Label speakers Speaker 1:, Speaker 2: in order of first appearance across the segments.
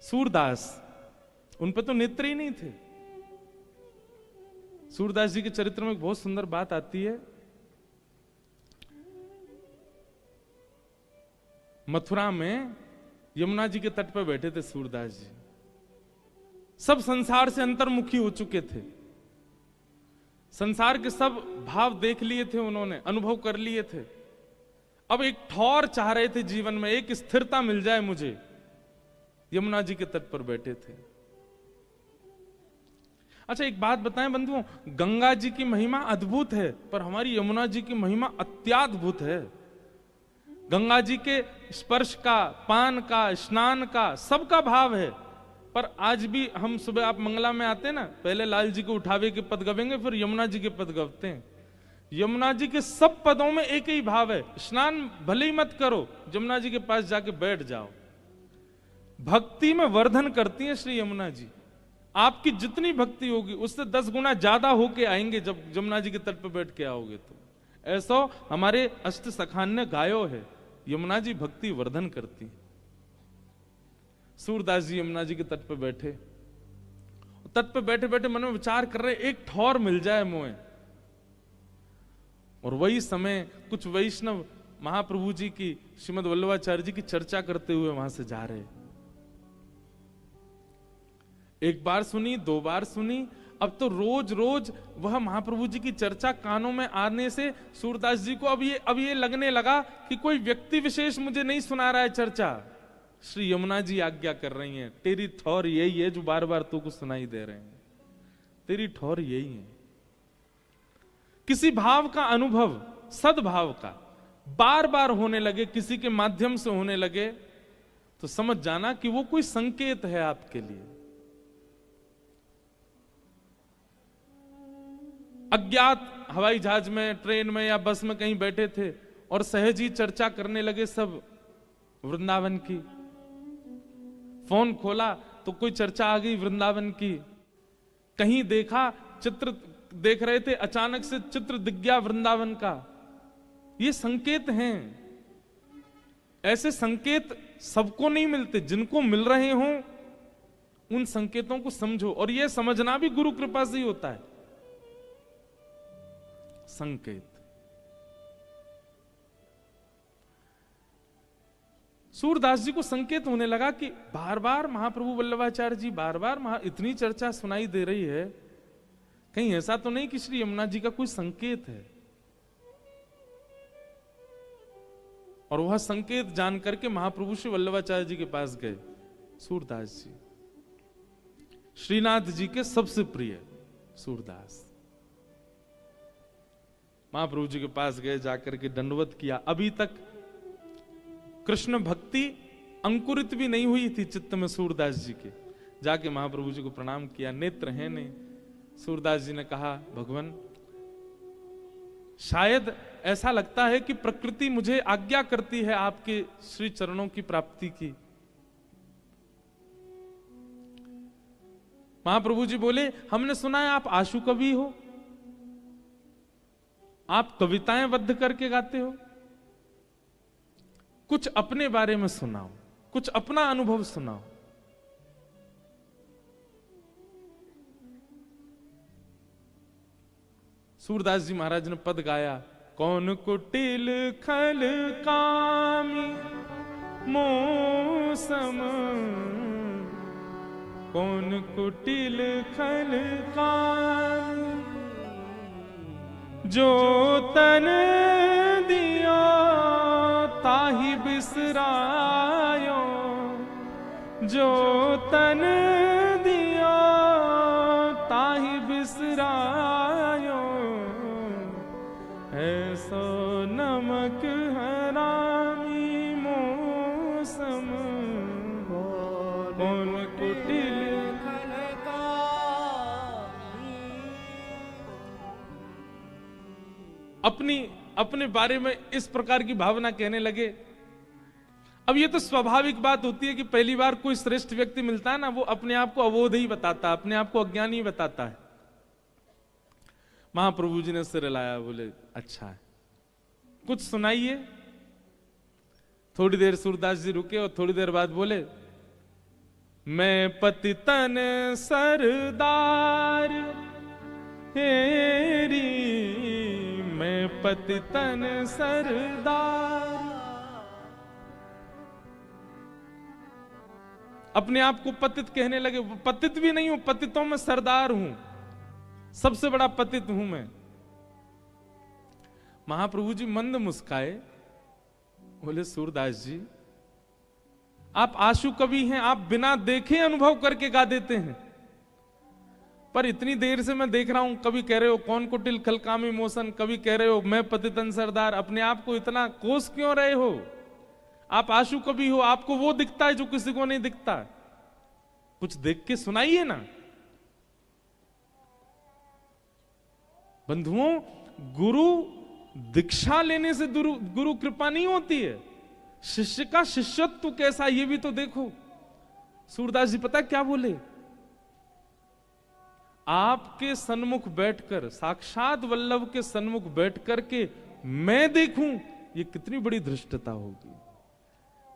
Speaker 1: सूरदास, उन पे तो नेत्र ही नहीं थे। सूरदास जी के चरित्र में एक बहुत सुंदर बात आती है। मथुरा में यमुना जी के तट पर बैठे थे सूरदास जी। सब संसार से अंतर्मुखी हो चुके थे, संसार के सब भाव देख लिए थे उन्होंने, अनुभव कर लिए थे। अब एक ठौर चाह रहे थे जीवन में, एक स्थिरता मिल जाए मुझे। यमुना जी के तट पर बैठे थे। अच्छा एक बात बताएं बंधुओं, गंगा जी की महिमा अद्भुत है, पर हमारी यमुना जी की महिमा अत्याद्भुत है। गंगा जी के स्पर्श का, पान का, स्नान का, सबका भाव है। पर आज भी हम सुबह आप मंगला में आते हैं ना, पहले लाल जी को उठावे के पद गवेंगे, फिर यमुना जी के पद गवते हैं। यमुना जी के सब पदों में एक ही भाव है, स्नान भले ही मत करो, यमुना जी के पास जाके बैठ जाओ। भक्ति में वर्धन करती हैं श्री यमुना जी। आपकी जितनी भक्ति होगी उससे 10 गुना ज्यादा होके आएंगे जब यमुना जी के तट पर बैठ के आओगे तो। ऐसा हमारे अष्ट सखान ने गायो है, यमुना जी भक्ति वर्धन करती है। सूरदास जी यमुना जी के तट पर बैठे, तट पर बैठे बैठे मन में विचार कर रहे, एक ठौर मिल जाए मोए। और वही समय कुछ वैष्णव महाप्रभु जी की, श्रीमद वल्लभाचार्य जी की चर्चा करते हुए वहां से जा रहे। एक बार सुनी, 2 बार सुनी, अब तो रोज रोज वह महाप्रभु जी की चर्चा कानों में आने से सूरदास जी को अब ये लगने लगा कि कोई व्यक्ति विशेष मुझे नहीं सुना रहा है चर्चा, श्री यमुना जी आज्ञा कर रही हैं। तेरी ठौर यही है जो बार बार तुमको सुनाई दे रहे हैं, तेरी ठौर यही है। किसी भाव का अनुभव, सद्भाव का बार बार होने लगे, किसी के माध्यम से होने लगे, तो समझ जाना कि वो कोई संकेत है आपके लिए। अज्ञात हवाई जहाज में, ट्रेन में या बस में कहीं बैठे थे और सहज ही चर्चा करने लगे सब वृंदावन की। फोन खोला तो कोई चर्चा आ गई वृंदावन की। कहीं देखा, चित्र देख रहे थे, अचानक से चित्र दिख गया वृंदावन का। ये संकेत हैं। ऐसे संकेत सबको नहीं मिलते, जिनको मिल रहे हों उन संकेतों को समझो। और यह समझना भी गुरु कृपा से ही होता है। संकेत, सूरदास जी को संकेत होने लगा कि बार बार महाप्रभु वल्लभाचार्य जी, बार बार इतनी चर्चा सुनाई दे रही है, कहीं ऐसा तो नहीं कि श्री यमुना जी का कोई संकेत है। और वह संकेत जान करके महाप्रभु श्री वल्लभाचार्य जी के पास गए। सूरदास जी श्रीनाथ जी के सबसे प्रिय सूरदास, महाप्रभु जी के पास गए, जाकर के दंडवत किया। अभी तक कृष्ण भक्ति अंकुरित भी नहीं हुई थी चित्त में सूरदास जी के। जाके महाप्रभु जी को प्रणाम किया, नेत्र हैं नहीं। सूरदास जी ने कहा, भगवान शायद ऐसा लगता है कि प्रकृति मुझे आज्ञा करती है आपके श्री चरणों की प्राप्ति की। महाप्रभु जी बोले, हमने सुना है आप आशु कवि हो, आप कविताएं बद्ध करके गाते हो, कुछ अपने बारे में सुनाओ, कुछ अपना अनुभव सुनाओ। सूरदास जी महाराज ने पद गाया, कौन कुटिल खल कामी मौसम, कौन कुटिल खल कामी, जो तन दिया ताहि बिसरायो, जो तन दिया ताहि बिसरायो, ऐसो नमक हरामी मौसम, कौन कुटिल अपने बारे में इस प्रकार की भावना कहने लगे। अब ये तो स्वाभाविक बात होती है कि पहली बार कोई श्रेष्ठ व्यक्ति मिलता है ना, वो अपने आप को अबोध ही बताता है, अपने आप को अज्ञानी ही बताता है। महाप्रभु जी ने सिर हिलाया, बोले अच्छा है, कुछ सुनाइए। थोड़ी देर सूरदास जी रुके और थोड़ी देर बाद बोले, मैं पतितन सरदार हेरी, मैं पतितन सरदार। अपने आप को पतित कहने लगे। पतित भी नहीं हूं, पतितों में सरदार हूं, सबसे बड़ा पतित हूं मैं। महाप्रभु जी मंद मुस्काए, बोले सूरदास जी आप आशु कवि हैं, आप बिना देखे अनुभव करके गा देते हैं। पर इतनी देर से मैं देख रहा हूं, कभी कह रहे हो कौन कुटिल खलकामी मोशन, कभी कह रहे हो मैं पतितन सरदार। अपने आप को इतना कोस क्यों रहे हो? आप आशु कवि हो, आपको वो दिखता है जो किसी को नहीं दिखता। कुछ देख के सुनाइए ना। बंधुओं, गुरु दीक्षा लेने से गुरु कृपा नहीं होती है। शिष्य का शिष्यत्व कैसा, ये भी तो देखो। सूरदास जी पता क्या बोले? आपके सन्मुख बैठकर, साक्षात वल्लभ के सन्मुख बैठकर के मैं देखूं, ये कितनी बड़ी धृष्टता होगी।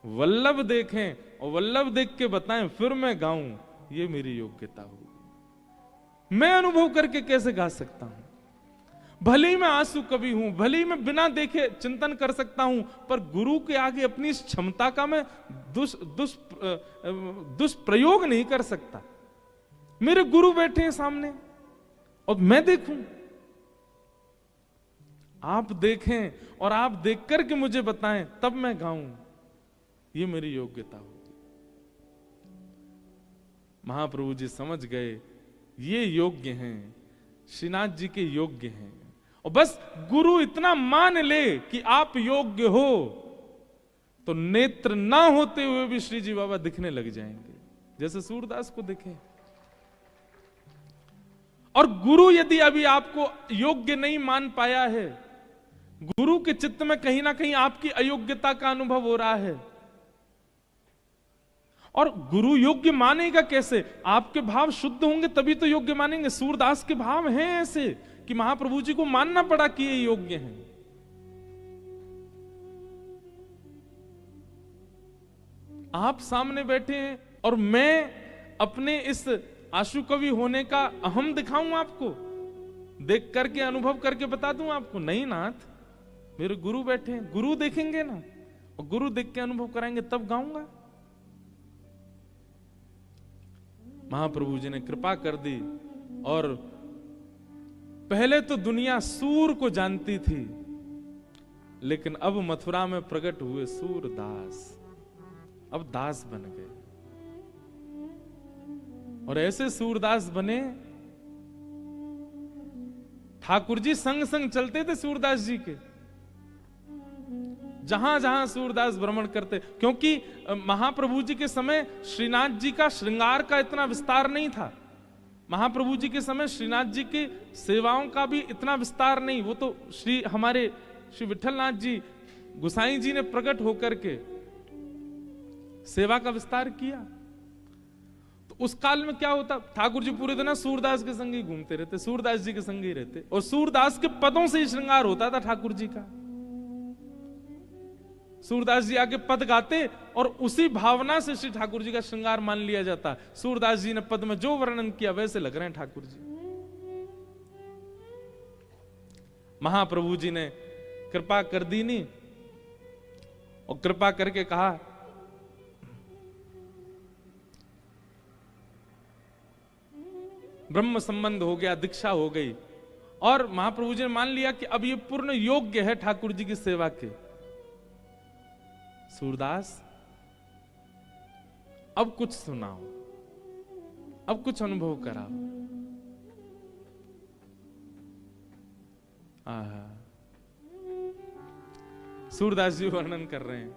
Speaker 1: वल्लभ देखें और वल्लभ देख के बताएं फिर मैं गाऊं, ये मेरी योग्यता होगी। मैं अनुभव करके कैसे गा सकता हूं? भले ही मैं आंसू कवि हूं, भले ही मैं बिना देखे चिंतन कर सकता हूं, पर गुरु के आगे अपनी इस क्षमता का मैं दुष्प्रयोग नहीं कर सकता। मेरे गुरु बैठे हैं सामने और मैं देखूं। आप देखें और आप देख करके मुझे बताएं, तब मैं गाऊं, ये मेरी योग्यता होगी। महाप्रभु जी समझ गए ये योग्य हैं, श्रीनाथ जी के योग्य हैं। और बस गुरु इतना मान ले कि आप योग्य हो, तो नेत्र ना होते हुए भी श्री जी बाबा दिखने लग जाएंगे, जैसे सूरदास को दिखे। और गुरु यदि अभी आपको योग्य नहीं मान पाया है, गुरु के चित्त में कहीं ना कहीं आपकी अयोग्यता का अनुभव हो रहा है, और गुरु योग्य मानेगा कैसे? आपके भाव शुद्ध होंगे तभी तो योग्य मानेंगे। सूरदास के भाव हैं ऐसे कि महाप्रभु जी को मानना पड़ा कि ये योग्य हैं। आप सामने बैठे हैं और मैं अपने इस आशु कवि होने का अहम दिखाऊं आपको, देख करके अनुभव करके बता दूं आपको? नहीं नाथ, मेरे गुरु बैठे हैं, गुरु देखेंगे ना, और गुरु देख के अनुभव कराएंगे तब गाऊंगा। महाप्रभु जी ने कृपा कर दी, और पहले तो दुनिया सूर को जानती थी, लेकिन अब मथुरा में प्रकट हुए सूरदास, अब दास बन गए। और ऐसे सूरदास बने, ठाकुर जी संग संग चलते थे सूरदास जी के, जहां जहां सूरदास भ्रमण करते। क्योंकि महाप्रभु जी के समय श्रीनाथ जी का श्रृंगार का इतना विस्तार नहीं था। महाप्रभु जी के समय श्रीनाथ जी के सेवाओं का भी इतना विस्तार नहीं। वो तो हमारे श्री विठलनाथ जी गोसाई जी ने प्रकट होकर के सेवा का विस्तार किया। तो उस काल में क्या होता, ठाकुर जी पूरे दिन सूरदास के संग ही घूमते रहते, सूरदास जी के संग ही रहते, और सूरदास के पदों से ही श्रृंगार होता था ठाकुर जी का। सूरदास जी आके पद गाते और उसी भावना से श्री ठाकुर जी का श्रृंगार मान लिया जाता। सूरदास जी ने पद में जो वर्णन किया वैसे लग रहे हैं ठाकुर जी। महाप्रभु जी ने कृपा कर दी नहीं, और कृपा करके कहा ब्रह्म संबंध हो गया, दीक्षा हो गई, और महाप्रभु जी ने मान लिया कि अब ये पूर्ण योग्य है ठाकुर जी की सेवा के। सूरदास अब कुछ सुनाओ, अब कुछ अनुभव कराओ। सूरदास जी वर्णन कर रहे हैं,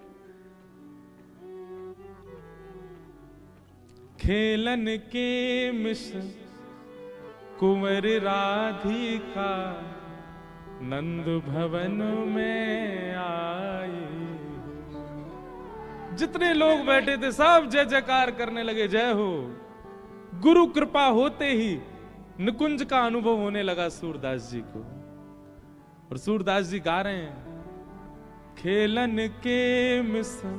Speaker 1: खेलन के मिश्र कुंवर राधिका नंद भवन में आए। जितने लोग बैठे थे सब जय जयकार करने लगे, जय हो। गुरु कृपा होते ही निकुंज का अनुभव होने लगा सूरदास जी को, और सूरदास जी गा रहे हैं, खेलन के मिश्र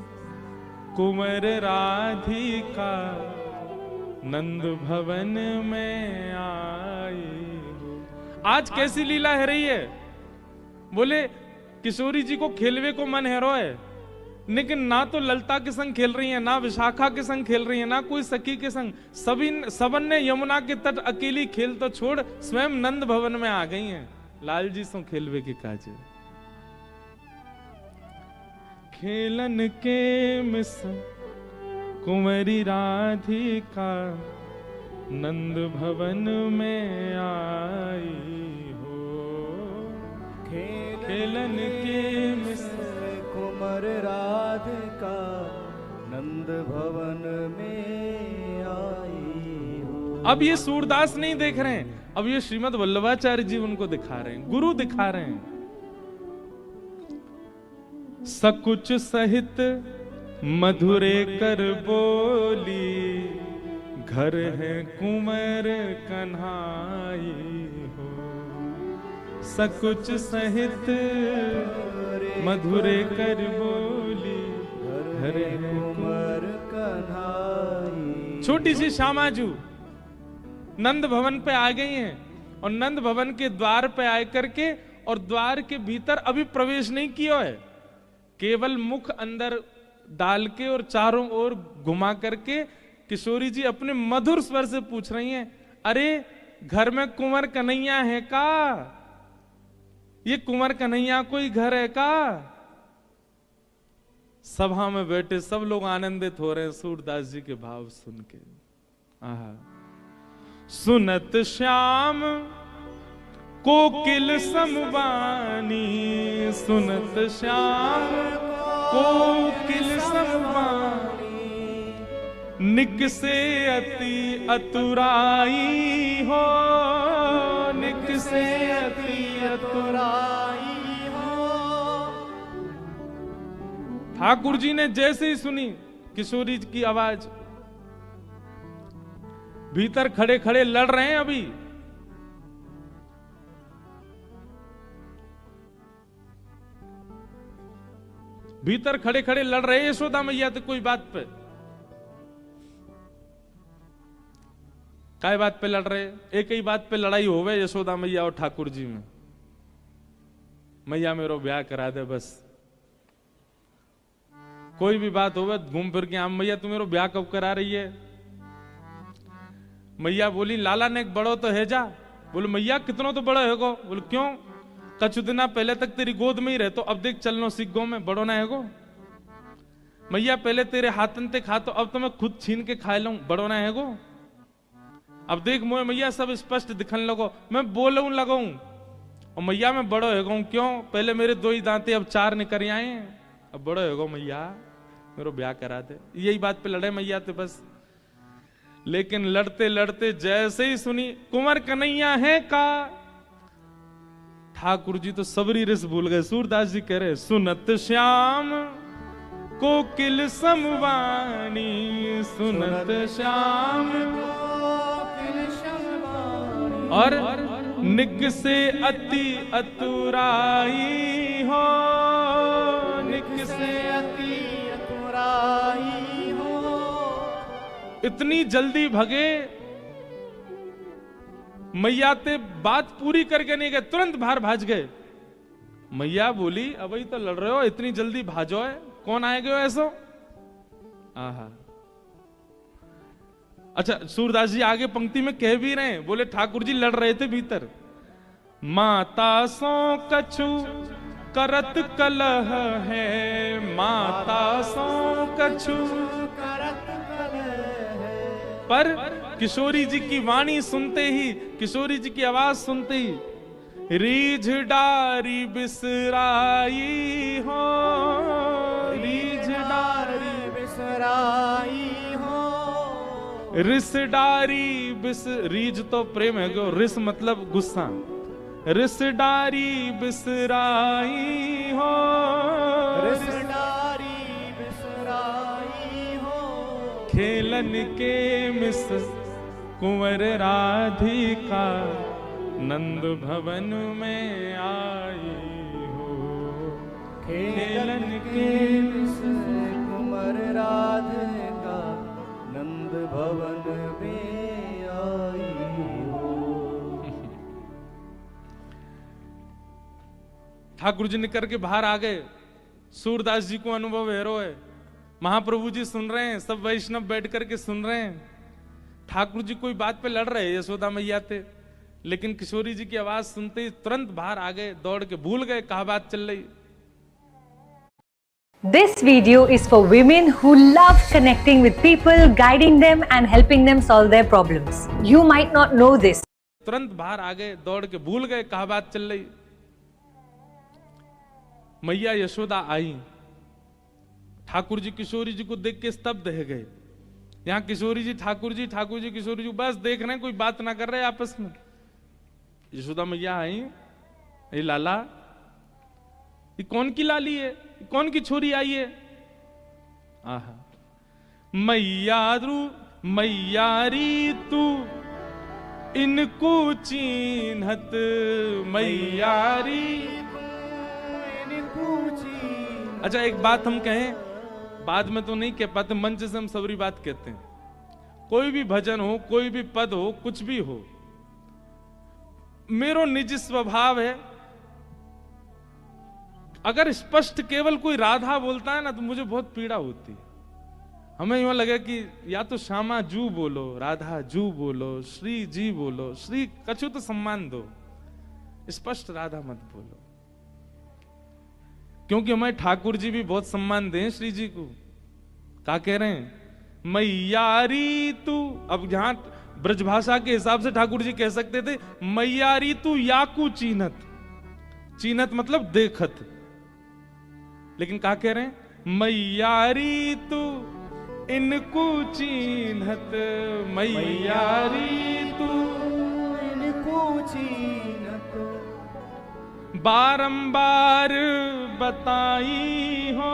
Speaker 1: कुंवर राधिका नंद भवन में आई हो। आज कैसी लीला है रही है? बोले किशोरी जी को खेलवे को मन है रो है, लेकिन ना तो ललता के संग खेल रही है, ना विशाखा के संग खेल रही है, ना कोई सखी के संग। सबन ने यमुना के तट अकेली खेल तो छोड़ स्वयं नंद भवन में आ गई हैं। लाल जी सो खेलवे के काजे खेलन के मिस कुंवरी राधिका नंद भवन में आई हो। खेलन के मिस
Speaker 2: कुंवर राधिका नंद भवन में आई हो।
Speaker 1: अब ये सूरदास नहीं देख रहे हैं, अब ये श्रीमद् वल्लभाचार्य जी उनको दिखा रहे हैं, गुरु दिखा रहे हैं। सकुच सहित मधुरे कर बोली घर है कुंवर कन्हाई हो। सकुच सहित मधुरे कर बोली घर है कुंवर
Speaker 2: कन्हाई।
Speaker 1: छोटी सी श्यामाजू नंद भवन पे आ गई हैं, और नंद भवन के द्वार पे आकर के, और द्वार के भीतर अभी प्रवेश नहीं किया है, केवल मुख अंदर डाल के और चारों ओर घुमा करके किशोरी जी अपने मधुर स्वर से पूछ रही हैं, अरे घर में कुंवर कन्हैया है का? ये कुंवर कन्हैया कोई घर है का? सभा में बैठे सब लोग आनंदित हो रहे हैं सूरदास जी के भाव सुन के। आहा। सुनत श्याम कोकिल समवानी, सुनत श्याम कोकिल समवानी, निकसे अति अतुराई हो, निकसे अति अतुराई हो। ठाकुर जी ने जैसे ही सुनी किशोरी की आवाज, भीतर खड़े खड़े लड़ रहे हैं अभी, भीतर खड़े खड़े लड़ रहे यशोदा मैया तो कोई बात पे, काय बात पे लड़ रहे? एक ही बात पे लड़ाई होवे यशोदा मैया और ठाकुर जी में, मैया मेरो ब्याह करा दे बस। कोई भी बात होवे घूम फिर के आम, मैया तू मेरो ब्याह कब करा रही है? मैया बोली लाला ने एक बड़ो तो है जा। बोले मैया कितनों तो बड़ा है गो। बोले क्यों? कछु दिना पहले तक तेरी गोद में ही रहे, तो अब देख चलनो सीख गो में बड़ो ना है गो। मैया पहले तेरे हाथन ते खा, तो अब तो मैं खुद छीन के खा लूं, बड़ो ना है गो। अब देख मोए मैया सब स्पष्ट दिखन लगो, मैं बोलूं लगाऊं, और मैया मैं बड़ो है गो। क्यों? पहले मेरे 2 ही दांते, अब 4 निकल आए, अब बड़ो है गो मैया, मेरे ब्याह करा दे। यही बात पे लड़े मैया थे बस। लेकिन लड़ते लड़ते जैसे ही सुनी कुंवर कन्हैया है का, ठाकुर जी तो सबरी रिस भूल गए। सूरदास जी कह रहे, सुनत श्याम कोकिल समवानी, सुनत श्याम कोकिल समवानी, और निक से अति अतुराई हो, निक से अति अतुराई हो। इतनी जल्दी भगे, मैया ते बात पूरी करके नहीं गए, तुरंत बाहर भाज गए। मैया बोली अब ही तो लड़ रहे हो, इतनी जल्दी भाजो है, कौन आएगा ऐसो? आहा। अच्छा, सूरदास जी आगे पंक्ति में कह भी रहे हैं, बोले ठाकुर जी लड़ रहे थे भीतर। माता सो कछु करत कलह है, माता सो कछु करत कलह है। पर किशोरी जी की वाणी सुनते ही, किशोरी जी की आवाज सुनते ही, रीझ डारी बिसराई हो, रीझ डारी बिसराई हो। रिस डारी बिस, रीझ तो प्रेम है गो, रिस मतलब गुस्सा। रिस डारी बिसराई हो, रिस डारी बिसराई हो। खेलन के मिस कुंवर राधिका नंद भवन में आई हो। खेलन के मिस
Speaker 2: कुंवर राधिका नंद भवन में आई हो।
Speaker 1: ठाकुर जी निकल के बाहर आ गए। सूरदास जी को अनुभव है रो है। महाप्रभु जी सुन रहे हैं, सब वैष्णव बैठ करके सुन रहे हैं। ठाकुर जी कोई बात पे लड़ रहे हैं यशोदा मैया थे, लेकिन किशोरी जी की आवाज सुनते ही तुरंत बाहर आ गए, दौड़ के भूल गए कहा बात चल रही।
Speaker 3: This video is for women who love connecting with people, guiding them and helping them solve their problems. You might not know this.
Speaker 1: तुरंत बाहर आ गए, दौड़ के भूल गए कहा बात चल रही। मैया यशोदा आई, ठाकुर जी किशोरी जी को देख के स्तब्ध रह गए। यहाँ किशोरी जी ठाकुर जी किशोरी जी बस देख रहे हैं, कोई बात ना कर रहे आपस में। यशोदा मैया आई, ये लाला, ये कौन की लाली है, ये कौन की छोरी आई है? आहा, मैयारी तू इनको चीन्हत, मैयारी। अच्छा एक बात हम कहें, बाद में तो नहीं कह पाते, मंच से हम सबरी बात कहते हैं। कोई भी भजन हो, कोई भी पद हो, कुछ भी हो, मेरो निजी स्वभाव है, अगर स्पष्ट केवल कोई राधा बोलता है ना तो मुझे बहुत पीड़ा होती है। हमें यूं लगे कि या तो श्यामा जू बोलो, राधा जू बोलो, श्री जी बोलो, श्री कछु तो सम्मान दो, स्पष्ट राधा मत बोलो। क्योंकि हमारे ठाकुर जी भी बहुत सम्मान दें श्री जी को। क्या कह रहे हैं? मैयारी तू। अब यहां ब्रजभाषा के हिसाब से ठाकुर जी कह सकते थे मैयारी तू याकू चीनत। चीनत मतलब देखत, लेकिन क्या कह रहे हैं? मैयारी तू इनको चीनत, मैयारी तू
Speaker 2: इनको चीनत।
Speaker 1: बारंबार बताई हो,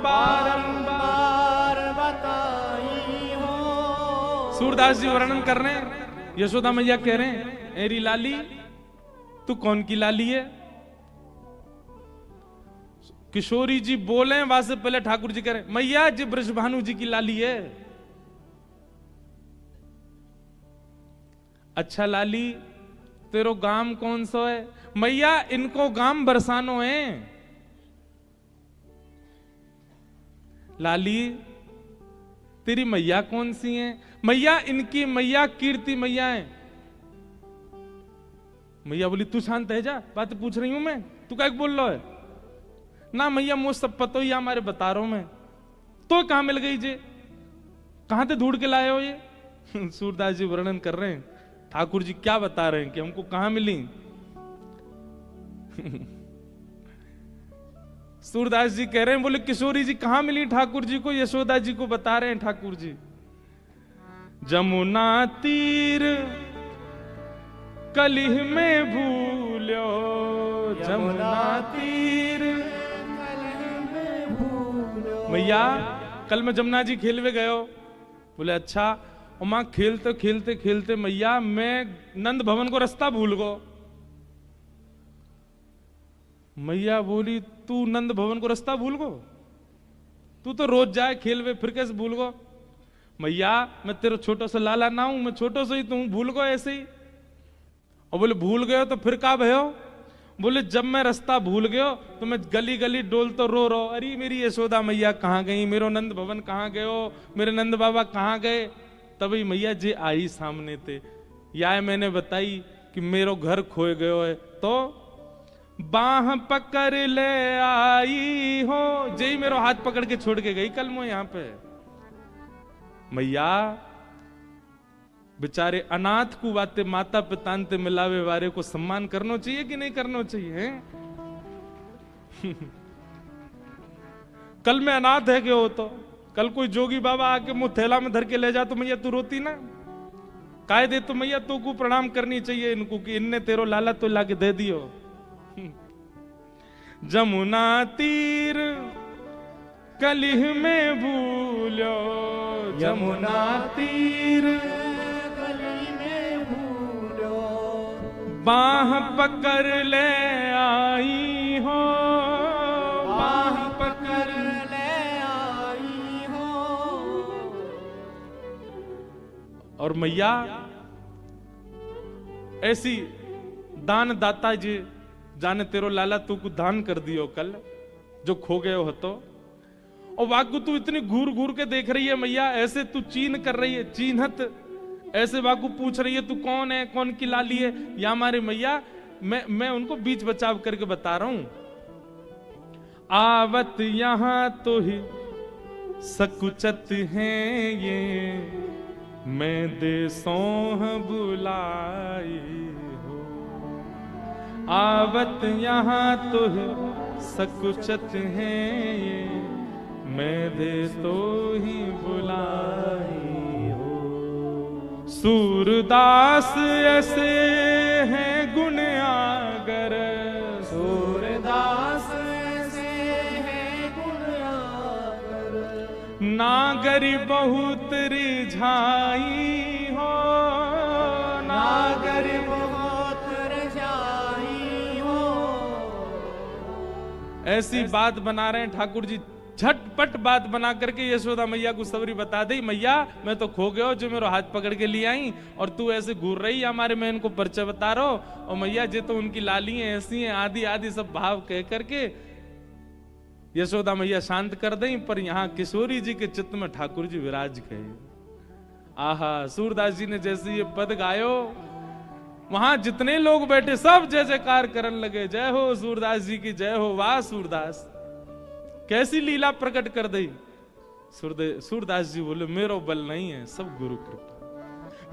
Speaker 2: बारंबार बताई हो।
Speaker 1: सूरदास जी वर्णन कर रहे हैं, यशोदा मैया कह रहे हैं, एरी लाली तू कौन की लाली है? किशोरी जी बोले वहां से पहले ठाकुर जी कह रहे हैं मैया जी ब्रजभानु जी की लाली है। अच्छा लाली तेरो गाम कौन सा है? मैया इनको गाम बरसानो है। लाली तेरी मैया कौन सी है? मैया इनकी मैया कीर्ति मैया है। मैया बोली तू शांत है जा, बात पूछ रही हूं मैं, तू क्या बोल रहा है? ना मैया मुझे सब पता ही हमारे बता रहा हूं मैं। तो कहां मिल गई जे, कहां से ढूंढ के लाए हो ये? सूरदास जी वर्णन कर रहे हैं, ठाकुर जी क्या बता रहे हैं कि हमको कहां मिली। सूरदास जी कह रहे हैं, बोले किशोरी जी कहां मिली ठाकुर जी को? यशोदा जी को बता रहे हैं ठाकुर जी। जमुना तीर कलिह में भूलो, जमुना तीर
Speaker 2: कलिह में भूलो।
Speaker 1: मैया कल मैं जमुना जी खेलवे गयो। बोले अच्छा। और मां खेलते खेलते खेलते मैया मैं नंद भवन को रास्ता भूल गो। मैया बोली तू नंद भवन को रास्ता भूल गो? तू तो रोज जाए खेलवे, फिर कैसे भूल गो? मैया मैं तेरा छोटा सा लाला ना हूं, मैं छोटो से ही तू भूल गो ऐसे ही। और बोले भूल गयो तो फिर का भयो? बोले जब मैं रास्ता भूल गयो तो मैं गली गली डोल तो रो, अरे मेरी यशोदा मैया कहाँ गई, मेरो नंद भवन कहाँ गयो, मेरे नंद बाबा कहाँ गए? तभी मैया जी आई सामने थे। या मैंने बताई कि मेरो घर खोए गयो है, तो बाह पकड़ ले आई हो। जय मेरो हाथ पकड़ के छोड़ के गई कल मैं यहाँ पे। मैया बेचारे अनाथ को बातें माता पिता ते मिलावे वारे को सम्मान करना चाहिए कि नहीं करना चाहिए? कल मैं अनाथ है गयो तो कल कोई जोगी बाबा आके मुंह थैला में धर के ले जा तो मैया तू रोती ना? कायदे तो मैया तो को प्रणाम करनी चाहिए इनको कि इनने तेरो लाला तो लाके दे दियो। जमुना तीर कलिह में भूलो, जमुना तीर
Speaker 2: कलिह में भूलो।
Speaker 1: बाह पकड़ ले आई हो,
Speaker 2: बाह पकड़ ले आई हो।
Speaker 1: और मैया ऐसी दान दाता जी जाने तेरो लाला तू को दान कर दियो कल जो खो गए हो तो। और वाकु तू इतनी घूर घूर के देख रही है मैया, ऐसे तू चीन कर रही है, चीनत ऐसे वाकु पूछ रही है तू कौन है, कौन की लाली है। या हमारे मैया मैं उनको बीच बचाव करके बता रहा हूं। आवत यहां तो ही सकुचत हैं ये, मैं देसों बुलाई हो। आवत यहां तो ही सकुचत हैं ये, मैं देसो ही बुलाई हो। सूरदास ऐसे हैं गुण आगर,
Speaker 2: सूरदास ऐसे हैं गुण आगर,
Speaker 1: नागरी बहुत रिझाई हो,
Speaker 2: नागर बहुत रजाई हो।
Speaker 1: ऐसी बात बना रहे हैं ठाकुर जी, झटपट बात बना करके यशोदा मैया को सबरी बता दी, मैया मैं तो खो गया जो मेरे हाथ पकड़ के ले आई और तू ऐसे घूर रही है हमारे, मैं इनको परिचय बता रहा हूं। और मैया जे तो उनकी लाली हैं ऐसी हैं, आदि आदि सब भाव कह करके यशोदा मैया शांत कर दें। पर यहाँ किशोरी जी के चित्त में ठाकुर जी विराज गए। आहा, सूरदास जी ने जैसे ये पद गायो, वहां जितने लोग बैठे सब जय जयकार करने लगे, जय हो सूरदास जी की जय हो। वाह सूरदास, कैसी लीला प्रकट कर दी। सूरदास जी बोले मेरो बल नहीं है, सब गुरु कृपा।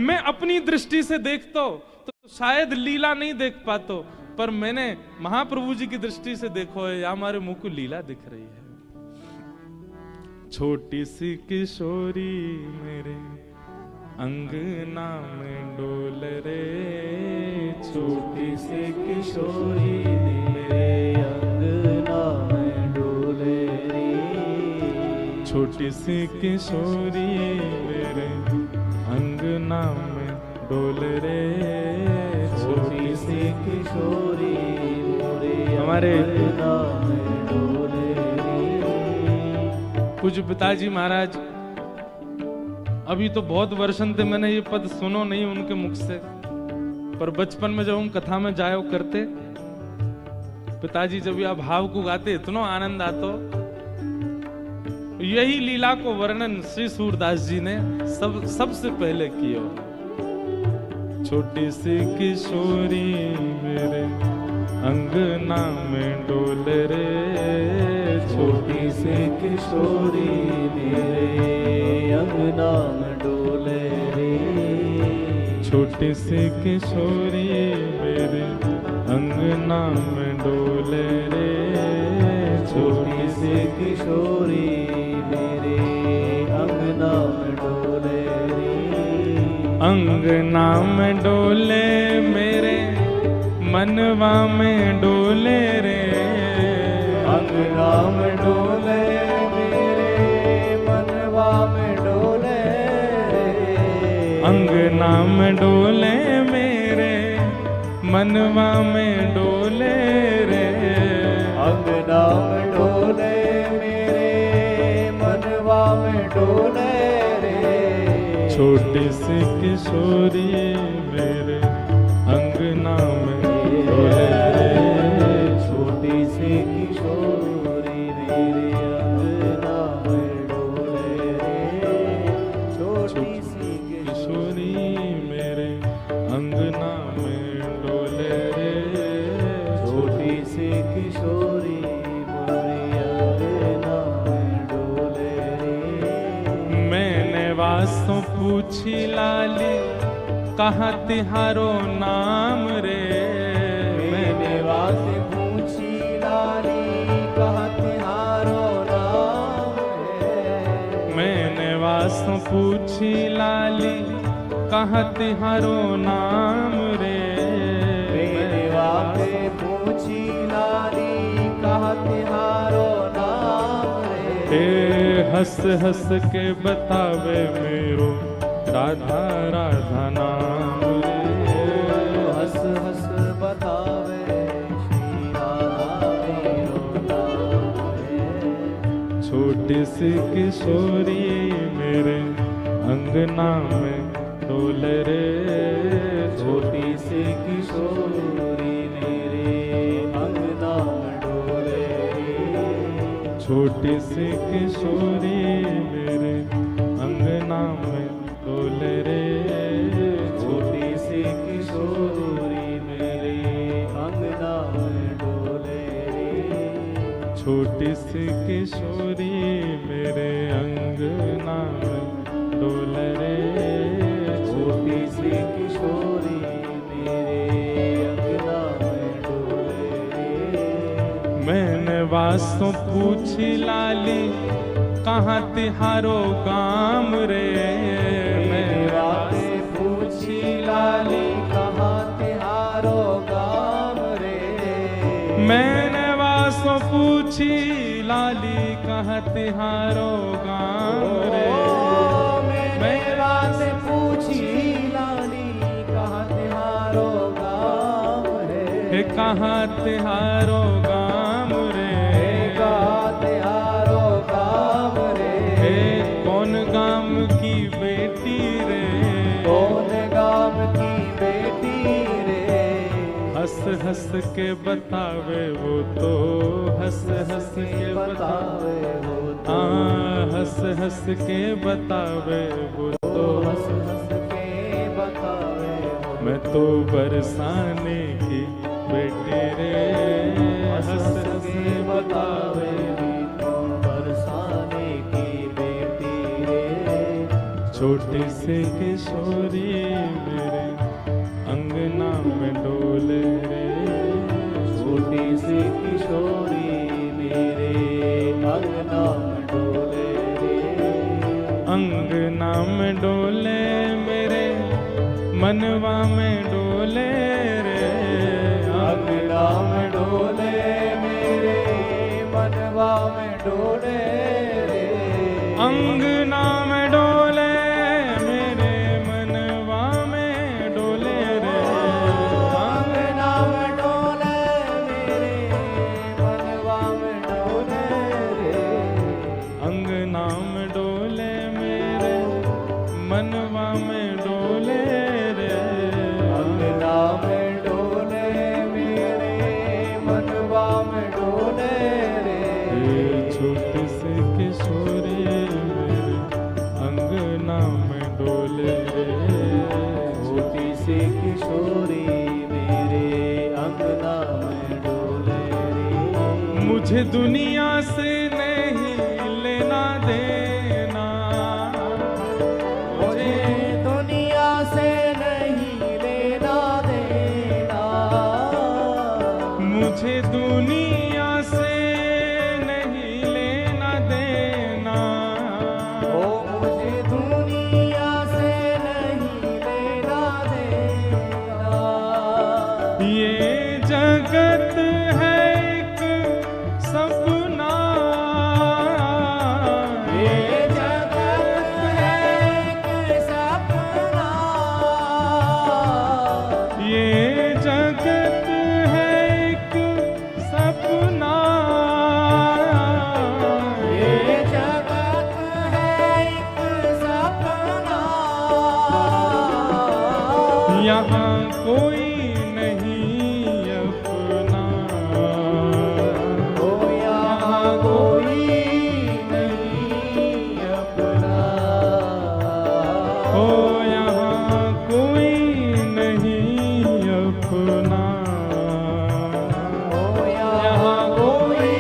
Speaker 1: मैं अपनी दृष्टि से देखता तो शायद लीला नहीं देख पाता, पर मैंने महाप्रभु जी की दृष्टि से देखो है, हमारे मुंह को लीला दिख रही है। छोटी सी किशोरी मेरे अंगना में डोल रे,
Speaker 2: छोटी सी किशोरी मेरे अंगना में डोले रे।
Speaker 1: छोटी सी किशोरी मेरे अंगना में डोल रे,
Speaker 2: छोटी सी किशोरी मेरे
Speaker 1: हमारे
Speaker 2: अंगना में डोले रे।
Speaker 1: पूज्य पिताजी महाराज, अभी तो बहुत वर्षन थे मैंने ये पद सुनो नहीं उनके मुख से, पर बचपन में जब हम कथा में जायो करते, पिताजी जब यह भाव को गाते इतना आनंद आतो। यही लीला को वर्णन श्री सूरदास जी ने सबसे पहले किया। छोटी सी किशोरी मेरे अंगना में डोल रे,
Speaker 2: छोटी सी किशोरी मेरे अंगना में डोले रे।
Speaker 1: छोटी सी किशोरी मेरे अंगना में डोले रे,
Speaker 2: छोटी सी किशोरी मेरे अंगना में डोले रे।
Speaker 1: अंगना में डोले मेरे मनवा में डोले रे।
Speaker 2: अंगना में डोले मेरे मनवा में डोले रे।
Speaker 1: अंगना में डोले मेरे मनवा में डोले रे।
Speaker 2: अंगना में डोले मेरे मनवा में डोले रे।
Speaker 1: छोटी सी किशोरी मेरे अंगना में डोले रे।
Speaker 2: छोटी सी किशोरी मेरे अंगना में डोले रे। छोटी सी
Speaker 1: किशोरी मेरे अंगना में डोले रे।
Speaker 2: छोटी सी किशोरी मेरे अंगना में डोले रे।
Speaker 1: मैंने वासों पूछी लाली कहाँ तिहारो नाम रे।
Speaker 2: मैंने वास पूछी लाली कहाँ तिहारो नाम है।
Speaker 1: मैंने वासों पूछी लाली कहाँ तिहारो नाम रे।
Speaker 2: मैंने वास पूछी लाली कहाँ तिहारो नाम रे।
Speaker 1: हंस हंस के बतावे मेरो राधा राधा नाम रे।
Speaker 2: हंस हंस बतावे श्री राधा मेरो नाम है।
Speaker 1: छोटी सी किशोरी मेरे अंगना में डोले रे,
Speaker 2: छोटी सी किशोरी मेरे अंगना में डोले रे,
Speaker 1: छोटी सी किशोरी मेरे अंगना में डोले रे,
Speaker 2: छोटी सी किशोरी मेरे अंगना में डोले रे,
Speaker 1: छोटी सी किशोरी मेरे अंगना में डोले रे,
Speaker 2: छोटी सी किशोरी मेरे अंगना में डोले रे।
Speaker 1: मैंने वास्तव पूछी लाली कहाँ तिहारो गाम रे,
Speaker 2: मैंने वास्तव पूछी लाली कहाँ तिहारो गाम रे,
Speaker 1: मैंने वास्तव पूछी लाली कहाँ तिहारो गाम रे,
Speaker 2: मैंने वास्तव पूछी लाली कहाँ तिहारो गाम रे,
Speaker 1: हे कहाँ तिहारो गाम रे,
Speaker 2: कहाँ तिहारो गाम रे,
Speaker 1: हे कौन गाम की बेटी रे,
Speaker 2: कौन गाम की बेटी रे,
Speaker 1: हंस हंस के बतावे वो तो, हंस हंस के बतावे
Speaker 2: बतावे वो तो,
Speaker 1: हंस हंस के बतावे वो तो,
Speaker 2: हंस हंस के बतावे वो
Speaker 1: मैं तो बरसाने की बेटी रे,
Speaker 2: हंस हंस के बतावे वो तो, बरसाने की बेटी रे,
Speaker 1: छोटी सी किशोरी मेरे अंगना में डोले रे,
Speaker 2: छोटी सी किशोरी मेरे अंगना में डोले रे,
Speaker 1: अंगना में डोले मेरे मनवा में डोले रे,
Speaker 2: अंगना में डोले मेरे मनवा में डोले रे,
Speaker 1: अंगना में डोले मेरे मनवा में डोले रे,
Speaker 2: अंगना में डोले मेरे मनवा में डोले रे,
Speaker 1: अंगना में डोले मेरे मनवा में डोले रे,
Speaker 2: अंगना में डोले मेरे मनवा में डोले रे,
Speaker 1: ये छोटी सी किशोरी मेरे अंगना में डोले रे,
Speaker 2: छोटी सी किशोरी मेरे अंगना में डोले रे,
Speaker 1: मुझे दुनिया से नहीं लेना देना,
Speaker 2: मुझे दुनिया से नहीं लेना देना,
Speaker 1: मुझे दुनिया से नहीं लेना देना,
Speaker 2: ओ मुझे दुनिया से नहीं लेना देना,
Speaker 1: ये जगत है एक सपना,
Speaker 2: ये जगत है एक सपना,
Speaker 1: ये जगत है एक सपना,
Speaker 2: ये जगत है एक सपना,
Speaker 1: यहाँ कोई नहीं अपना,
Speaker 2: ओ यहाँ कोई नहीं अपना,
Speaker 1: ओ यहाँ कोई नहीं अपना,
Speaker 2: ओ यहाँ कोई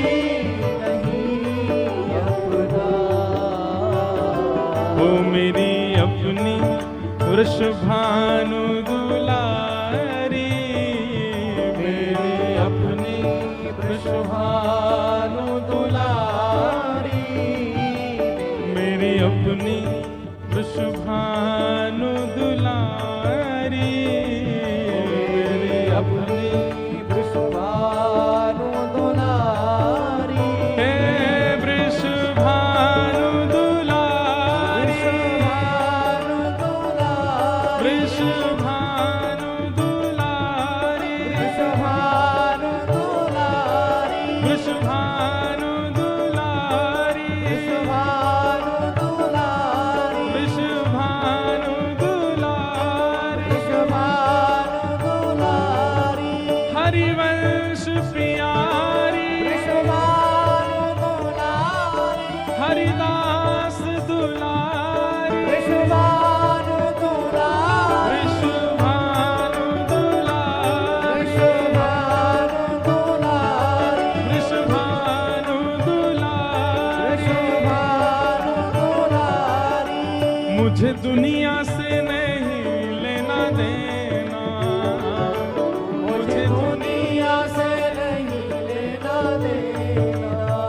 Speaker 2: नहीं अपना,
Speaker 1: ओ मेरी अपनी वृषभानु दुलारी, मेरी अपनी
Speaker 2: वृषभानु दुलारी,
Speaker 1: मेरी अपनी वृषभानु दुलारी, मेरी अपनी
Speaker 2: वृषभानु दुलारी,
Speaker 1: हे वृषभानु दुलारी,
Speaker 2: वृषभानु दुलारी,
Speaker 1: वृषभानु दुलारी,
Speaker 2: वृषभानु दुलारी,
Speaker 1: वृषभानु दुलारी,
Speaker 2: वृषभानु दुलारी,
Speaker 1: दुनिया से नहीं लेना देना,
Speaker 2: मुझे दुनिया से नहीं लेना देना।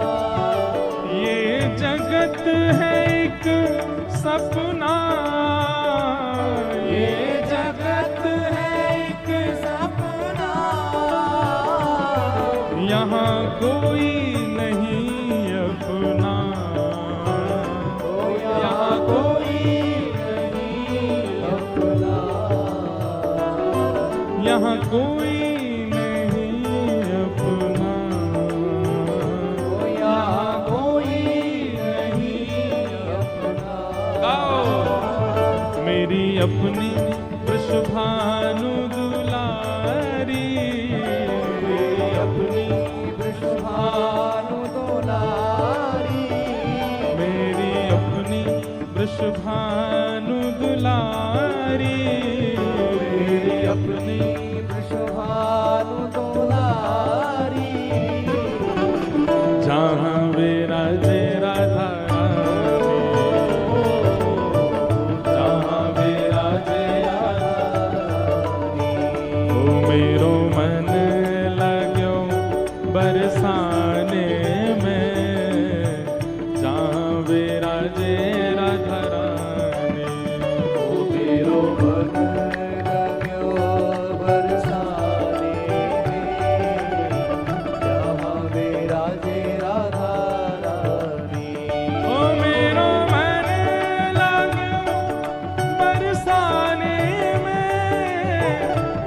Speaker 1: ये जगत है एक सपना,
Speaker 2: ये जगत है एक सपना,
Speaker 1: यहाँ कोई नहीं अपना,
Speaker 2: यहाँ कोई नहीं अपना,
Speaker 1: यहाँ कोई नहीं अपना,
Speaker 2: यहाँ कोई नहीं अपना।
Speaker 1: गाओ। मेरी अपनी वृषभानु दुलारी,
Speaker 2: मेरी अपनी वृषभानु दुलारी,
Speaker 1: मेरी अपनी वृषभानु दुलारी,
Speaker 2: मेरी अपनी वृषभानु दुलारी,
Speaker 1: जहाँ विराजे राधा रानी, जहाँ विराजे ओ मेरो मन लाग्यो बरसाने में, जहाँ विराजे राधा रानी।
Speaker 2: ओ मेरो मन लाग्यो बरसाने में, जहाँ विराजे राधा रानी।
Speaker 1: ओ मेरो मन लाग्यो बरसाने में,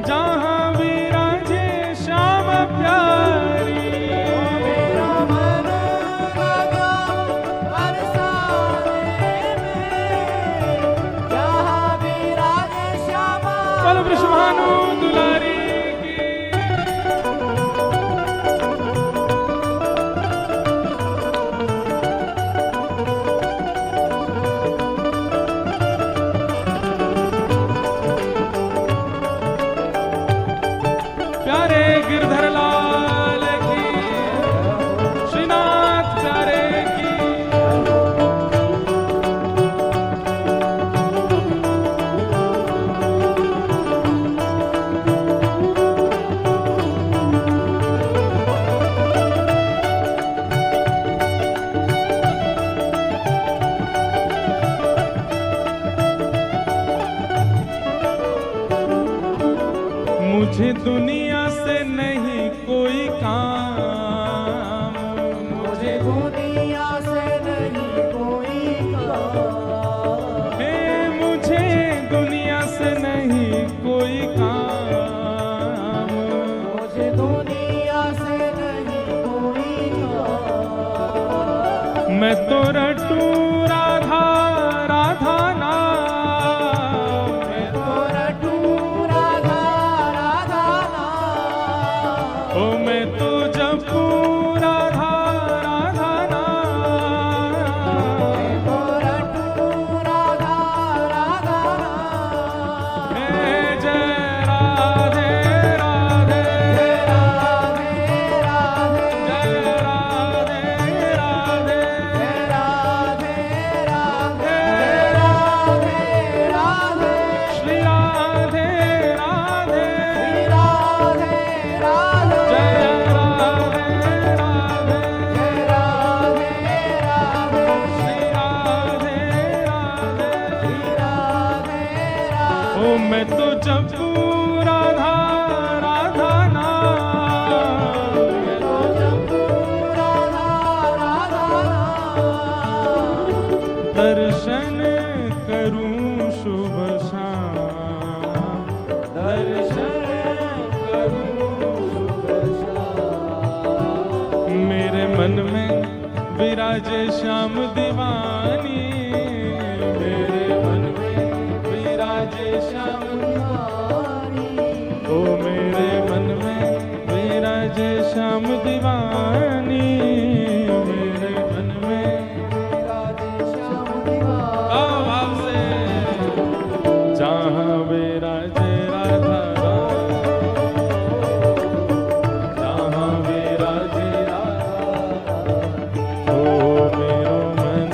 Speaker 1: जहाँ विराजे श्याम प्यारी।
Speaker 2: मेरा मन लगा बरसाने में, जहाँ विराजे श्यामा।
Speaker 1: बोलो वृषभानु दुलारी की। प्यारे गिरधर लाल की, श्रीनाथ प्यारे की। मुझे दुनिया से नहीं कोई काम,
Speaker 2: मुझे दुनिया से नहीं कोई काम,
Speaker 1: हे मुझे दुनिया से नहीं कोई काम।
Speaker 2: मुझे दुनिया से नहीं कोई काम।
Speaker 1: मैं तो रटूं राधा राधा नाम,
Speaker 2: मैं तो रटूं राधा राधा नाम।
Speaker 1: ओ मैं तो जपूं राधा राधा नाम।
Speaker 2: मैं तो रटूं राधा राधा नाम।
Speaker 1: हे जय राधे राधे,
Speaker 2: जय राधे राधे,
Speaker 1: जय राधे राधे,
Speaker 2: जय राधे राधे,
Speaker 1: हे
Speaker 2: राधे राधे,
Speaker 1: श्री राधे राधे,
Speaker 2: श्री राधे राधे,
Speaker 1: जय राधे राधे,
Speaker 2: जय राधे राधे,
Speaker 1: श्री राधे राधे।
Speaker 2: श्री राधे राधे।
Speaker 1: ओ मैं तो जपूं राधा राधा नाम,
Speaker 2: मैं तो जपूं राधा राधा नाम।
Speaker 1: दर्शन करूं शुभ शाम,
Speaker 2: दर्शन करूं शुभ शाम।
Speaker 1: मेरे मन में विराजे श्याम दीवानी, मेरे मन में विराजे श्याम
Speaker 2: दीवानी।
Speaker 1: ओ मेरे मन में विराजे श्याम दीवानी, मेरे मन में
Speaker 2: राधे श्याम दीवानी।
Speaker 1: आओ भाव से, जहाँ विराजे राधा रानी, जहाँ विराजे राधा रानी। ओ मेरो मन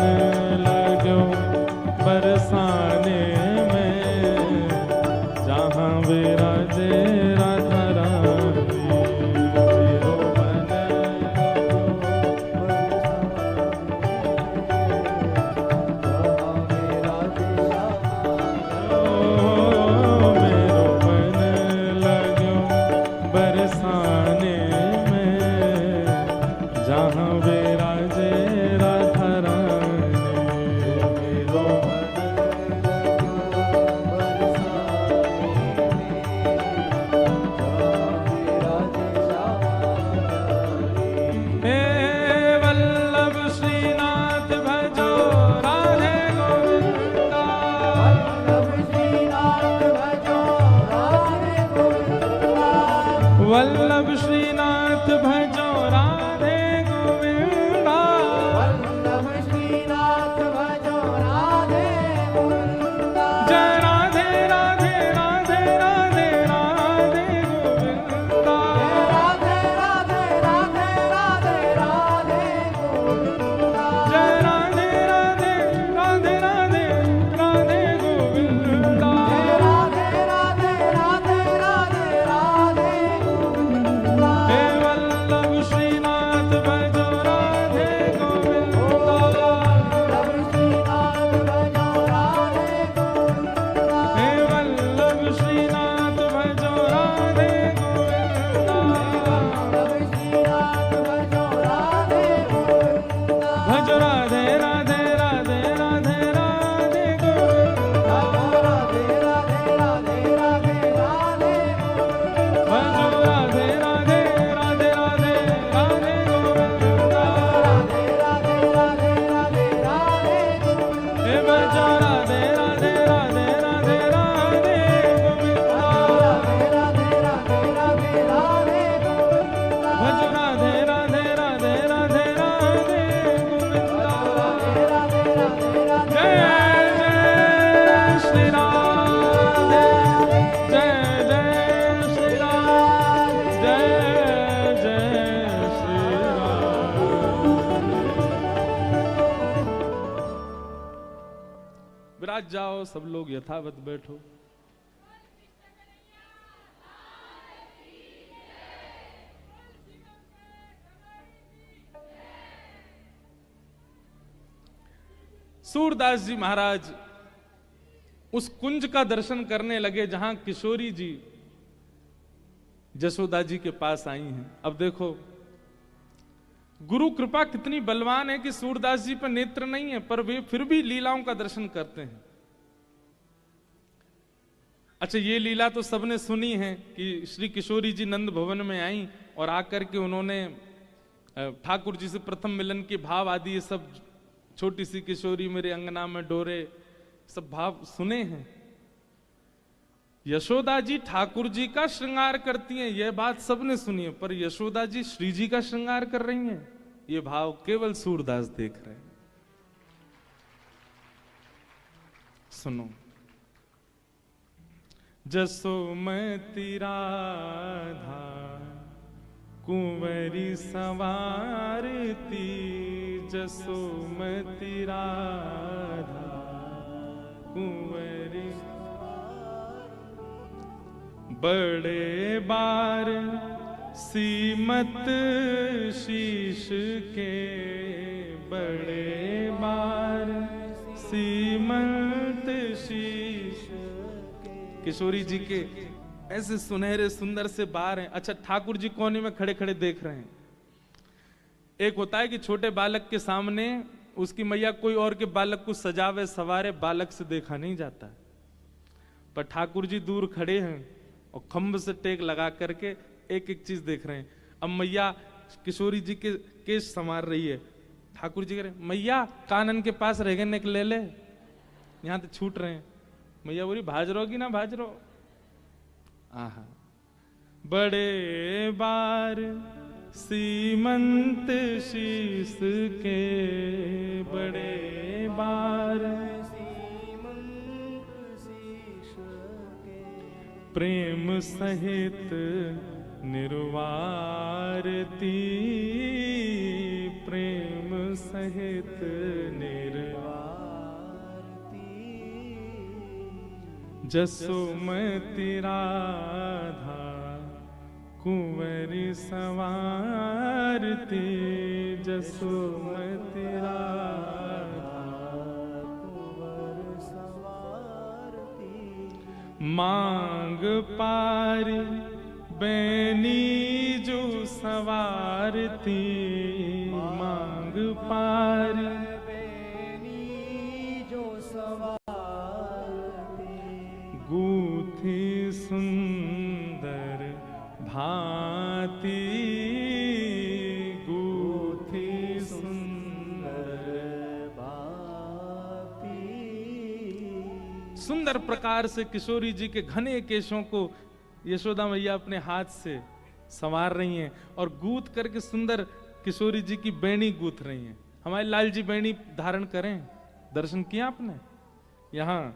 Speaker 1: जय राधे राधे राधे राधे राधे गोविंदा
Speaker 2: राधे राधे राधे राधे राधे गोविंदा
Speaker 1: जय राधे राधे राधे राधे राधे गोविंदा
Speaker 2: राधे राधे राधे राधे राधे गोविंदा
Speaker 1: हे वल्लभ श्रीनाथ भजो राधे गोविंदा
Speaker 2: रवि श्रीनाथ भजो राधे गोविंदा
Speaker 1: हे वल्लभ श्रीनाथ भजो राधे गोविंदा
Speaker 2: रवि श्रीनाथ भजो राधे गोविंदा
Speaker 1: भजो राधे राधे राधे राधे राधे गोविंदा
Speaker 2: राधे राधे राधे राधे राधे
Speaker 1: भजो राधे राधे राधे राधे राधे गोविंदा
Speaker 2: राधे राधे राधे राधे राधे
Speaker 1: हे भजो राधे राधे राधे राधे राधे गोविंदा
Speaker 2: राधे राधे राधे राधे राधे गोविंदा
Speaker 1: भजो राधे राधे राधे राधे राधे गोविंदा
Speaker 2: राधे राधे राधे
Speaker 1: जय जय श्री राधे जय जय श्री राधे जय जय श्री राधे विराज जाओ सब लोग यथावत बैठो सूरदास जी महाराज उस कुंज का दर्शन करने लगे जहां किशोरी जी जसोदा जी के पास आई हैं। अब देखो गुरु कृपा कितनी बलवान है कि सूरदास जी पर नेत्र नहीं है पर वे फिर भी लीलाओं का दर्शन करते हैं। अच्छा, ये लीला तो सबने सुनी है कि श्री किशोरी जी नंद भवन में आई और आकर के उन्होंने ठाकुर जी से प्रथम मिलन के भाव आदि ये सब, छोटी सी किशोरी मेरे अंगना में डोरे, सब भाव सुने हैं। यशोदा जी ठाकुर जी का श्रृंगार करती हैं, यह बात सबने सुनी है, पर यशोदा जी श्री जी का श्रृंगार कर रही हैं, ये भाव केवल सूरदास देख रहे हैं। सुनो, जसोमती राधा कुंवरी सवारती, जसोमती राधा कुंवरी बड़े बार सीमत शीश के, बड़े बार सीमत शीश। किशोरी जी के ऐसे सुनहरे सुंदर से बार हैं। अच्छा, ठाकुर जी कोने में खड़े खड़े देख रहे हैं। एक होता है कि छोटे बालक के सामने उसकी मैया कोई और के बालक को सजावे सवारे, बालक से देखा नहीं जाता, पर ठाकुर जी दूर खड़े हैं और खम्भ से टेक लगा करके एक एक चीज देख रहे हैं। अब मैया किशोरी जी के केश संवार रही है, ठाकुर जी कह रहे मैया कानन के पास रह गए ले ले, यहां तो छूट रहे हैं। मैया बोली भाज रहो कि ना भाज रहो। आहा, बड़े बार सीमंत शीस के, बड़े बार प्रेम सहित निर्वारती, प्रेम सहित निर्वारती। जसोमती राधा कुंवरी सवारती, जसोमती राधा कुंवर सवारती। मांग पार बैनी जो सवारती, मांग पार बैनी जो सवारती। गूथी सुंदर भांति, गूथी सुंदर भांति। सुंदर प्रकार से किशोरी जी के घने केशों को यशोदा मैया अपने हाथ से संवार रही हैं और गूथ करके सुंदर किशोरी जी की बैणी गूथ रही हैं। हमारे लाल जी बैणी धारण करें, दर्शन किया आपने? यहां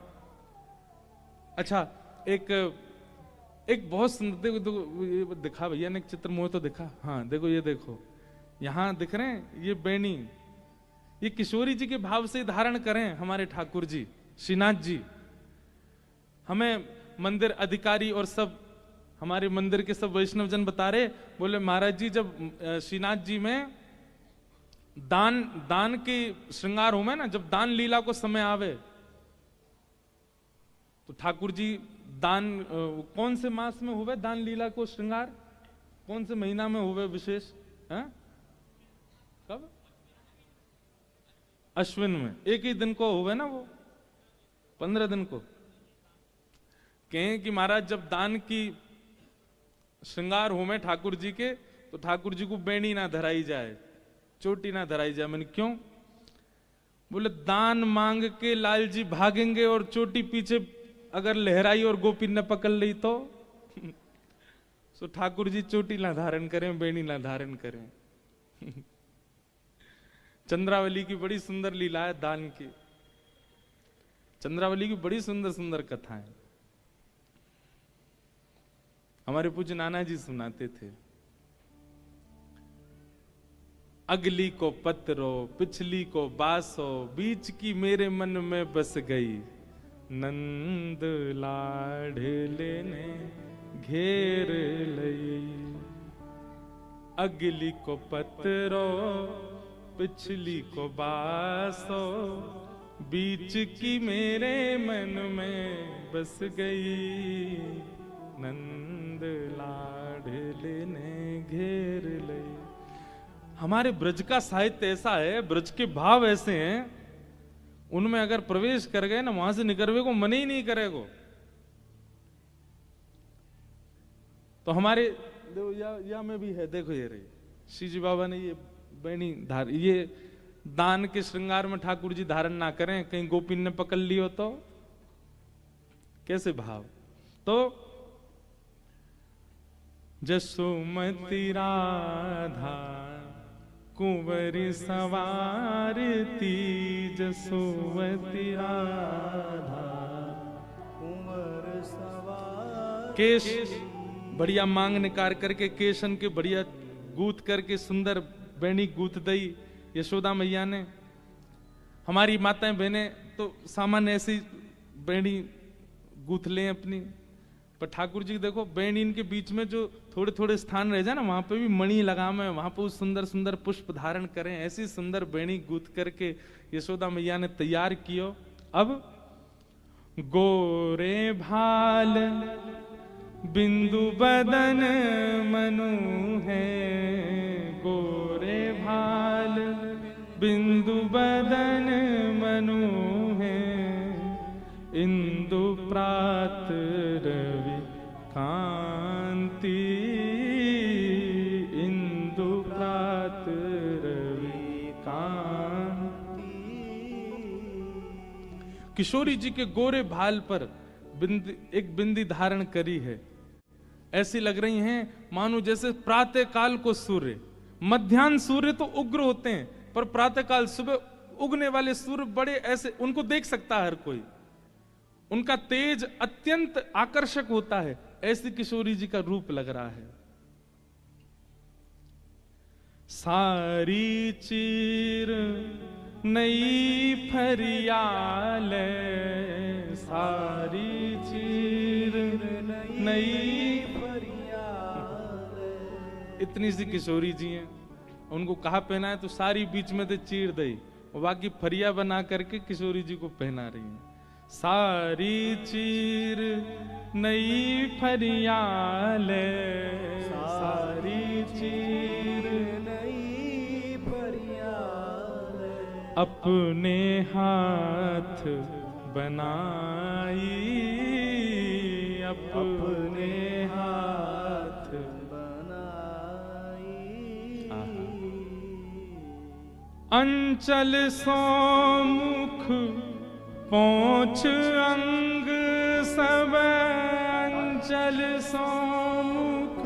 Speaker 1: अच्छा, एक बहुत सुंदर, देखो देखो ये दिखा भैया ने एक चित्र, मुझे तो दिखा। हाँ देखो, ये देखो यहाँ दिख रहे हैं, ये बेणी, ये किशोरी जी के भाव से धारण करें हमारे ठाकुर जी श्रीनाथ जी। हमें मंदिर अधिकारी और सब हमारे मंदिर के सब वैष्णव जन बता रहे, बोले महाराज जी जब श्रीनाथ जी में दान की श्रृंगार हो, ना जब दान लीला को समय आवे तो ठाकुर जी दान कौन से मास में हुए दान लीला को श्रृंगार, कौन से महीना में हुए विशेष है? कब? अश्विन में, एक ही दिन को हुए ना वो, 15 दिन को। कहें कि महाराज जब दान की श्रृंगार हो में ठाकुर जी के, तो ठाकुर जी को बेणी ना धराई जाए, चोटी ना धराई जाए। मैंने क्यों? बोले दान मांग के लाल जी भागेंगे और चोटी पीछे अगर लहराई और गोपी न पकड़ ली तो सो ठाकुर जी चोटी ना धारण करें, बेणी ना धारण करें। चंद्रावली की बड़ी सुंदर लीला है दान की, चंद्रावली की बड़ी सुंदर सुंदर कथाएं हमारे पूज्य नाना जी सुनाते थे। अगली को पत्रो, पिछली को बासो, बीच की मेरे मन में बस गई, नंद लाडले ने घेर लई। अगली को पत्रो, पिछली को बासो, बीच की मेरे मन में बस गई, नंद लाडले ने घेर लई। हमारे ब्रज का साहित्य ऐसा है, ब्रज के भाव ऐसे हैं, उनमें अगर प्रवेश कर गए ना, वहां से निकलने को मन ही नहीं करेगा। तो हमारे देखो या में भी है, देखो ये रही श्री जी बाबा ने ये बेणी धार, ये दान के श्रृंगार में ठाकुर जी धारण ना करें, कहीं गोपी ने पकड़ लियो तो कैसे भाव। तो जसुमती राधा कुंवरी सवारती, जसुमती राधा
Speaker 2: कुंवर सवार।
Speaker 1: केश बढ़िया मांग निकाल करके, केशन के बढ़िया गूथ करके सुंदर बेणी गूथ दई यशोदा मैया ने। हमारी माताएं बहनें तो सामान्य ऐसी बेणी गूथ लें अपनी, पर ठाकुर जी देखो बेणी इनके बीच में जो थोड़े थोड़े स्थान रह जाए ना, वहां पे भी मणि लगावे, वहां पे सुंदर सुंदर पुष्प धारण करें। ऐसी सुंदर बेणी गूथ करके यशोदा मैया ने तैयार कियो। अब गोरे भाल बिंदु बदन मनु है, गोरे भाल बिंदु बदन मनु है, इंदु प्रात रवि कांति, इंदु प्रात रवि कांति। किशोरी जी के गोरे भाल पर एक बिंदी धारण करी है, ऐसी लग रही हैं मानो जैसे प्रातः काल को सूर्य। मध्याह्न सूर्य तो उग्र होते हैं, पर प्रातः काल सुबह उगने वाले सूर्य बड़े ऐसे, उनको देख सकता है हर कोई, उनका तेज अत्यंत आकर्षक होता है। ऐसी किशोरी जी का रूप लग रहा है। सारी चीर नई फरियाल, सारी चीर नई फरियाल। इतनी सी किशोरी जी हैं, उनको कहा पहना है तो सारी बीच में से चीर दई, और बाकी फरिया बना करके किशोरी जी को पहना रही हैं। सारी चीर नई फरियाल, सारी चीर नई फरियाल, अपने हाथ बनाई, अपने हाथ बनाई। अंचल सौमुख पहुंच अंग सब, अंचल सौमुख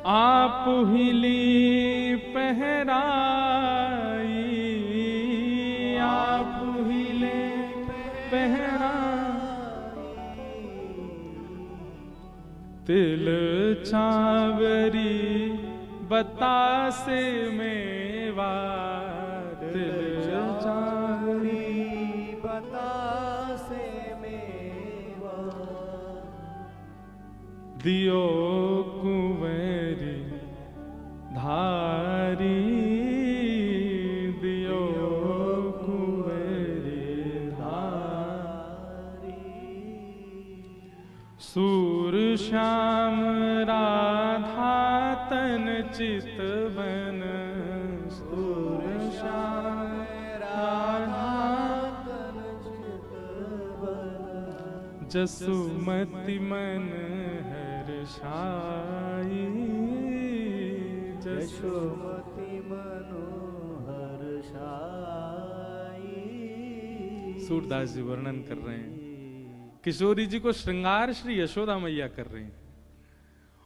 Speaker 1: आप हिली पहराई, आप हिले तिल चावरी बतासे मेवा, तिल चावरी
Speaker 2: बतासे मेवा,
Speaker 1: दियो कुंवरी धारी, दियो कुंवरी धारी, सूर श्याम राधा तन चितवन, सूर श्याम राधा
Speaker 2: तन चितवन,
Speaker 1: जसुमति मन हर्षाई,
Speaker 2: यशोमति मनोहर शाई।
Speaker 1: सूरदास जी वर्णन कर रहे हैं, किशोरी जी को श्रृंगार श्री यशोदा मैया कर रहे हैं।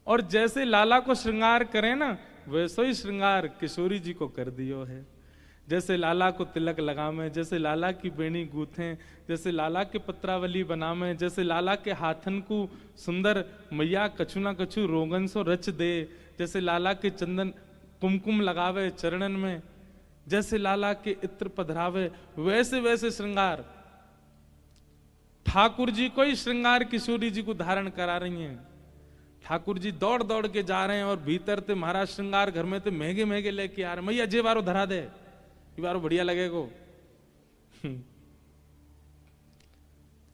Speaker 1: और जैसे लाला को श्रृंगार करें ना, वैसे ही श्रृंगार किशोरी जी को कर दियो है। जैसे लाला को तिलक लगावे, जैसे लाला की बेणी गूथें, जैसे लाला के पत्रावली बनावे, जैसे लाला के हाथन को सुंदर मैया कछु ना कछु रोगन सो रच दे, जैसे लाला के चंदन कुमकुम लगावे चरणन में, जैसे लाला के इत्र पधरावे, वैसे वैसे श्रृंगार ठाकुर जी को ही श्रृंगार किशोरी जी को धारण करा रही हैं। ठाकुर जी दौड़ दौड़ के जा रहे हैं और भीतर ते महाराज श्रृंगार घर में ते महंगे महंगे लेके आ रहे हैं। मैया जे वारो धरा दे, ये वारो बढ़िया लगेगो।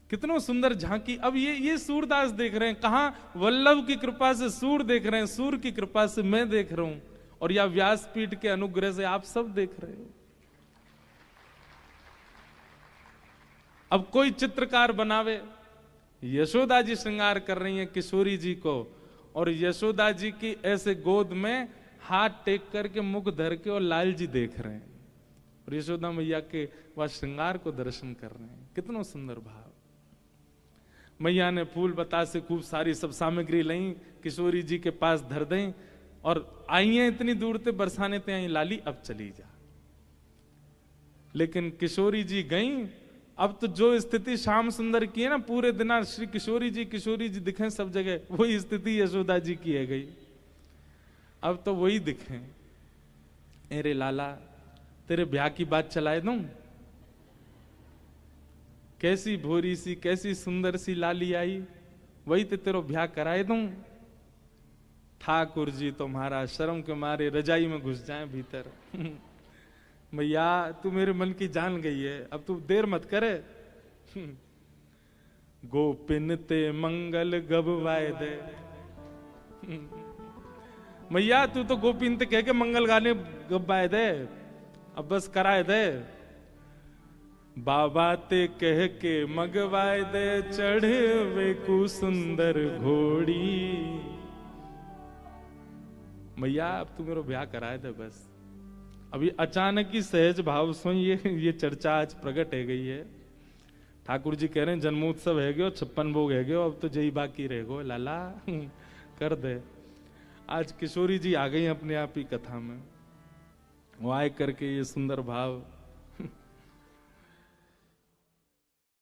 Speaker 1: कितनो सुंदर झांकी। अब ये सूरदास देख रहे हैं, कहां वल्लभ की कृपा से सूर देख रहे हैं, सूर की कृपा से मैं देख रहा हूं, और या व्यासपीठ के अनुग्रह से आप सब देख रहे हो। अब कोई चित्रकार बनावे, यशोदा जी श्रृंगार कर रही हैं किशोरी जी को, और यशोदा जी की ऐसे गोद में हाथ टेक करके मुख धर के और लाल जी देख रहे हैं, और यशोदा मैया के वह श्रृंगार को दर्शन कर रहे हैं। कितना सुंदर भाव। मैया ने फूल बतासे खूब सारी सब सामग्री लाई, किशोरी जी के पास धर दें, और आई हैं इतनी दूर से बरसाने ते आई, लाली अब चली जा। लेकिन किशोरी जी गई। अब तो जो स्थिति श्याम सुंदर की है ना, पूरे दिन श्री किशोरी जी दिखे सब जगह, वही स्थिति यशोदा जी की है गई। अब तो वही दिखे। अरे लाला, तेरे ब्याह की बात चलाए दूं? कैसी भोरी सी, कैसी सुंदर सी लाली आई, वही तो तेरो ब्याह कराए दूं? ठाकुर जी तो महाराज शर्म के मारे रजाई में घुस जाए भीतर। मैया तू मेरे मन की जान गई है, अब तू देर मत करे। गोपिन ते मंगल गबवाए दे। मैया तू तो गोपिन ते कह के मंगल गाने गबवाए दे, अब बस कराए दे। बाबा ते कह के मगवाए दे, चढ़े वे को सुंदर घोड़ी। मैया अब तू मेरा ब्याह कराए दे बस। अभी अचानक ही सहज भाव सो ये चर्चा आज प्रकट है गई है। ठाकुर जी कह रहे हैं जन्मोत्सव है गयो, 56 भोग है गयो, अब तो जय बाकी रह गो लाला। कर दे। आज किशोरी जी आ गई अपने आप ही कथा में, वो आए करके ये सुंदर भाव